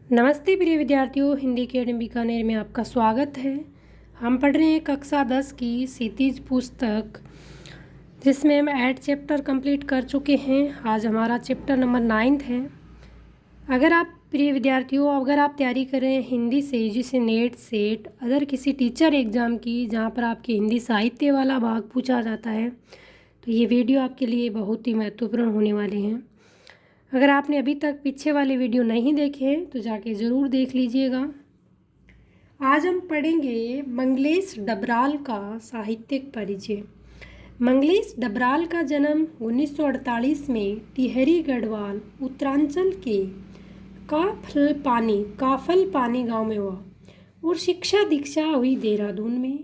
नमस्ते प्रिय विद्यार्थियों, हिंदी अकेडमी बीकानेर में आपका स्वागत है। हम पढ़ रहे हैं कक्षा 10 की क्षितिज पुस्तक, जिसमें हम 8 चैप्टर कंप्लीट कर चुके हैं। आज हमारा चैप्टर नंबर 9 है। अगर आप प्रिय विद्यार्थियों तैयारी कर रहे हैं हिंदी से, जैसे नेट सेट अदर किसी टीचर एग्ज़ाम की, जहाँ पर आपके हिंदी साहित्य वाला भाग पूछा जाता है, तो ये वीडियो आपके लिए बहुत ही महत्वपूर्ण होने वाले हैं। अगर आपने अभी तक पीछे वाले वीडियो नहीं देखे हैं तो जाके ज़रूर देख लीजिएगा। आज हम पढ़ेंगे मंगलेश डबराल का साहित्यिक परिचय। मंगलेश डबराल का जन्म 1948 में टिहरी गढ़वाल उत्तरांचल के काफलपानी गांव में हुआ और शिक्षा दीक्षा हुई देहरादून में।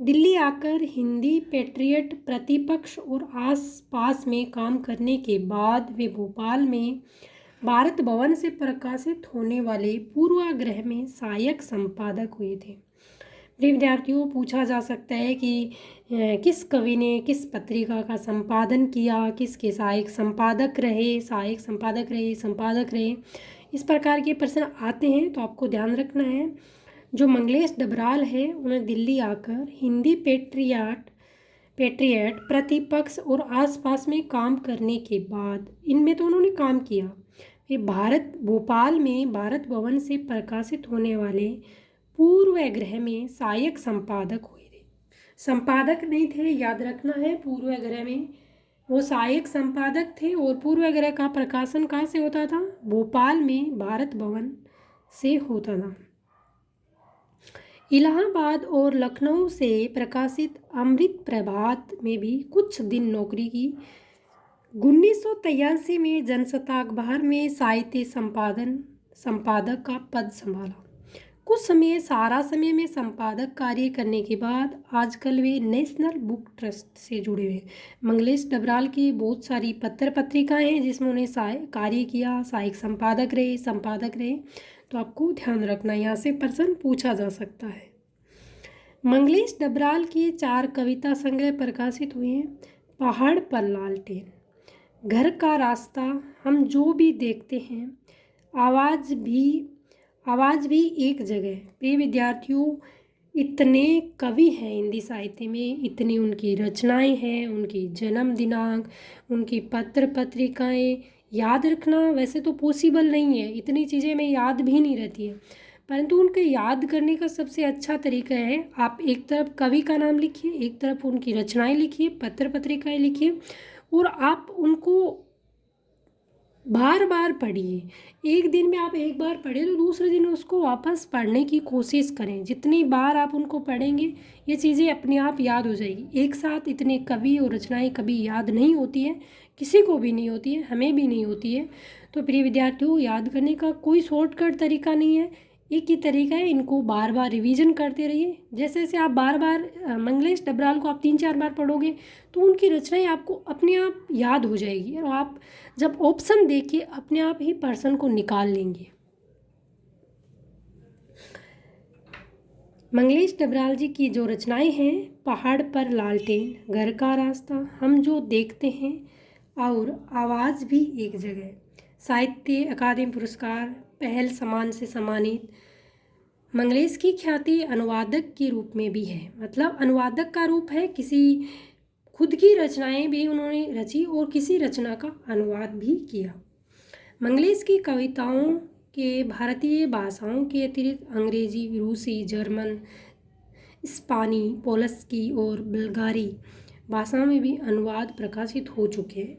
दिल्ली आकर हिंदी पेट्रियट प्रतिपक्ष और आसपास में काम करने के बाद वे भोपाल में भारत भवन से प्रकाशित होने वाले पूर्वाग्रह में सहायक संपादक हुए थे। विद्यार्थियों, पूछा जा सकता है कि किस कवि ने किस पत्रिका का संपादन किया, किसके सहायक संपादक रहे, इस प्रकार के प्रश्न आते हैं। तो आपको ध्यान रखना है, जो मंगलेश डबराल है उन्हें दिल्ली आकर हिंदी पेट्रियट प्रतिपक्ष और आसपास में काम करने के बाद इनमें तो उन्होंने काम किया। वे भोपाल में भारत भवन से प्रकाशित होने वाले पूर्वाग्रह में सहायक संपादक हुए थे। संपादक नहीं थे, याद रखना है। पूर्वाग्रह में वो सहायक संपादक थे और पूर्वाग्रह का प्रकाशन कहाँ से होता था? भोपाल में भारत भवन से होता था। इलाहाबाद और लखनऊ से प्रकाशित अमृत प्रभात में भी कुछ दिन नौकरी की। 1983 में जनसत्ता अखबार में साहित्य संपादक का पद संभाला। कुछ सारा समय में संपादक कार्य करने के बाद आजकल वे नेशनल बुक ट्रस्ट से जुड़े हुए। मंगलेश डबराल की बहुत सारी पत्र पत्रिकाएं हैं जिसमें उन्हें कार्य किया, सहायक संपादक रहे। तो आपको ध्यान रखना, यहाँ से प्रश्न पूछा जा सकता है। मंगलेश डबराल के 4 कविता संग्रह प्रकाशित हुए हैं। पहाड़ पर लालटेन, घर का रास्ता, हम जो भी देखते हैं, आवाज़ भी एक जगह। प्रिय विद्यार्थियों, इतने कवि हैं हिंदी साहित्य में, इतनी उनकी रचनाएं हैं, उनकी जन्म दिनांक, उनकी पत्र पत्रिकाएं याद रखना वैसे तो पॉसिबल नहीं है, इतनी चीज़ें में याद भी नहीं रहती है, परंतु उनके याद करने का सबसे अच्छा तरीका है, आप एक तरफ कवि का नाम लिखिए, एक तरफ उनकी रचनाएं लिखिए, पत्र पत्रिकाएं लिखिए और आप उनको बार बार पढ़िए। एक दिन में आप एक बार पढ़े तो दूसरे दिन उसको वापस पढ़ने की कोशिश करें। जितनी बार आप उनको पढ़ेंगे ये चीज़ें अपने आप याद हो जाएगी। एक साथ इतने कवि और रचनाएं कभी याद नहीं होती है, किसी को भी नहीं होती है, हमें भी नहीं होती है। तो प्रिय विद्यार्थियों, याद करने का कोई शॉर्टकट तरीका नहीं है, एक ही तरीका है, इनको बार बार रिवीजन करते रहिए। जैसे जैसे आप बार बार मंगलेश डबराल को आप 3-4 बार पढ़ोगे तो उनकी रचनाएं आपको अपने आप याद हो जाएगी और आप जब ऑप्शन देखिए अपने आप ही पर्सन को निकाल लेंगे। मंगलेश डबराल जी की जो रचनाएं हैं, पहाड़ पर लालटेन, घर का रास्ता, हम जो देखते हैं और आवाज़ भी एक जगह, साहित्य अकादमी पुरस्कार पहल सम्मान से सम्मानित। मंगलेश की ख्याति अनुवादक के रूप में भी है, मतलब अनुवादक का रूप है, किसी खुद की रचनाएं भी उन्होंने रची और किसी रचना का अनुवाद भी किया। मंगलेश की कविताओं के भारतीय भाषाओं के अतिरिक्त अंग्रेजी, रूसी, जर्मन, स्पेनी, पोलस्की और बुल्गारी भाषाओं में भी अनुवाद प्रकाशित हो चुके हैं।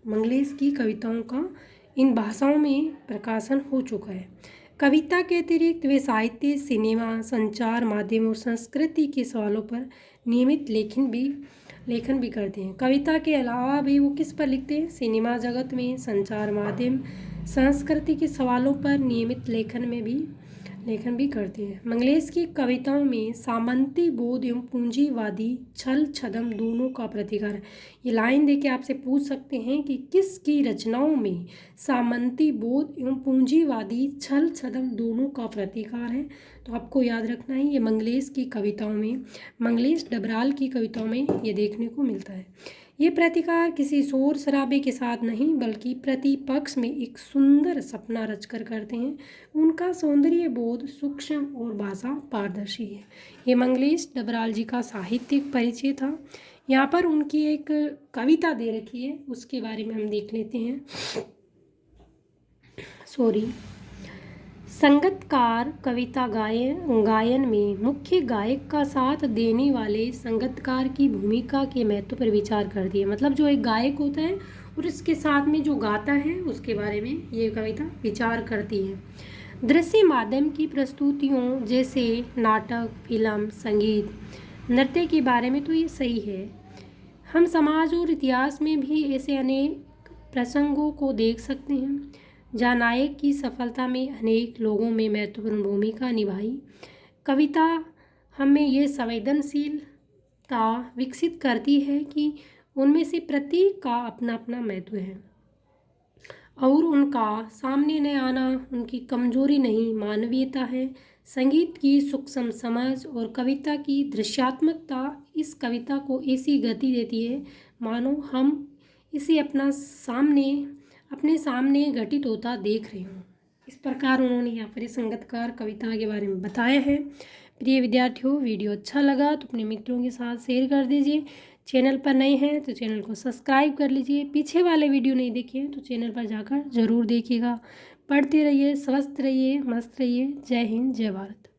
मंगलेश की कविताओं का इन भाषाओं में प्रकाशन हो चुका है। कविता के अतिरिक्त वे साहित्य, सिनेमा, संचार माध्यम और संस्कृति के सवालों पर नियमित लेखन भी करते हैं। कविता के अलावा भी वो किस पर लिखते हैं? सिनेमा जगत में, संचार माध्यम, संस्कृति के सवालों पर नियमित लेखन भी करते हैं। मंगलेश की कविताओं में सामंती बोध एवं पूंजीवादी छल छदम दोनों का प्रतिकार है। ये लाइन देके आपसे पूछ सकते हैं कि किसकी रचनाओं में सामंती बोध एवं पूंजीवादी छल छदम दोनों का प्रतिकार है? तो आपको याद रखना है, ये मंगलेश डबराल की कविताओं में ये देखने को मिलता है। ये प्रतिकार किसी शोर शराबे के साथ नहीं बल्कि प्रतिपक्ष में एक सुंदर सपना रचकर करते हैं। उनका सौंदर्य बोध सूक्ष्म और भाषा पारदर्शी है। ये मंगलेश डबराल जी का साहित्यिक परिचय था। यहाँ पर उनकी एक कविता दे रखी है, उसके बारे में हम देख लेते हैं। संगतकार कविता गायन में मुख्य गायक का साथ देने वाले संगतकार की भूमिका के महत्व पर विचार करती है। मतलब जो एक गायक होता है और इसके साथ में जो गाता है उसके बारे में ये कविता विचार करती है। दृश्य माध्यम की प्रस्तुतियों जैसे नाटक, फिल्म, संगीत, नृत्य के बारे में तो ये सही है। हम समाज और इतिहास में भी ऐसे अनेक प्रसंगों को देख सकते हैं जहाँ नायक की सफलता में अनेक लोगों में महत्वपूर्ण भूमिका निभाई। कविता हमें ये संवेदनशीलता विकसित करती है कि उनमें से प्रत्येक का अपना अपना महत्व है और उनका सामने न आना उनकी कमजोरी नहीं, मानवीयता है। संगीत की सूक्ष्म समझ और कविता की दृश्यात्मकता इस कविता को ऐसी गति देती है मानो हम इसे अपने सामने घटित होता देख रहे हों। इस प्रकार उन्होंने यहाँ पर संगतकार कविता के बारे में बताया है। प्रिय विद्यार्थियों, वीडियो अच्छा लगा तो अपने मित्रों के साथ शेयर कर दीजिए। चैनल पर नए हैं तो चैनल को सब्सक्राइब कर लीजिए। पीछे वाले वीडियो नहीं देखे हैं तो चैनल पर जाकर ज़रूर देखिएगा। पढ़ते रहिए, स्वस्थ रहिए, मस्त रहिए। जय हिंद, जय भारत।